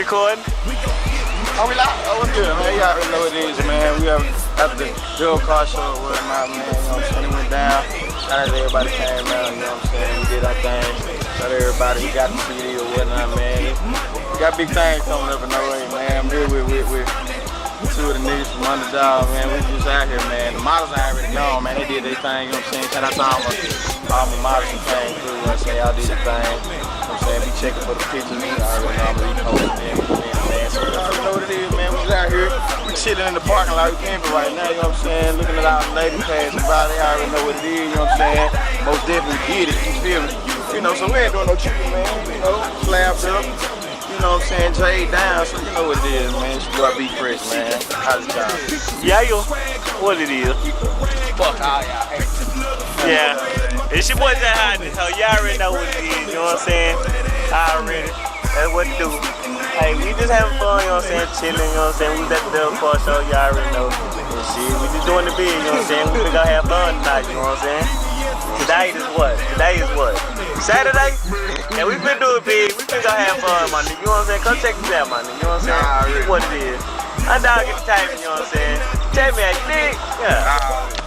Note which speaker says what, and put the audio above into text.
Speaker 1: recording?
Speaker 2: Oh, we live? Oh, what's good, man? You already know what it is, man. We have at the drill car show or whatnot, man. You know what I'm saying? It went down. Shout out to everybody came around, you know what I'm saying? We did our thing. Shout out to everybody who got the CD or whatnot, man. We got big things coming up in the way, man. I'm here with two of the niggas from Underdawg, man. We just out here, man. The models are already gone, man. They did their thing, you know what I'm saying? Shout out to all my models and things, too. You know what I'm saying? Y'all did your thing. You know what I'm saying? Be checking for the pictures. I already know I'm gonna be posting, man. So you already know what it is, man. We just out here. We chilling in the parking lot. We camping right now, you know what I'm saying? Looking at our lady passing by. They already know what it is, you know what I'm saying? Most definitely did it, you feel me? You know, so we ain't doing no tripping, man. You know, slabs up. You know what I'm saying? Jay down, so you know what it is, man. It's your boy Be Fresh, man. How's it going?
Speaker 1: Yeah, yo, what it is?
Speaker 2: Fuck all y'all.
Speaker 1: Yeah, it's your boy Jay Hotness, so y'all already know what it is, you know what I'm saying? Already, that's what to do. Hey, we just having fun, you know what I'm saying? Chilling, you know what I'm saying? We was at the Devil Car Show, y'all already know. And shit, we just doing the bid, you know what I'm saying? We gonna have fun tonight, you know what I'm saying? Today is what? Today is what? Saturday? And we been doing big. We been gonna have fun, my nigga. You know what I'm saying? Come check this out, my nigga. You know what I'm saying? What it is. Underdawg entertainment, you know what I'm saying? Check me out, nigga. Yeah.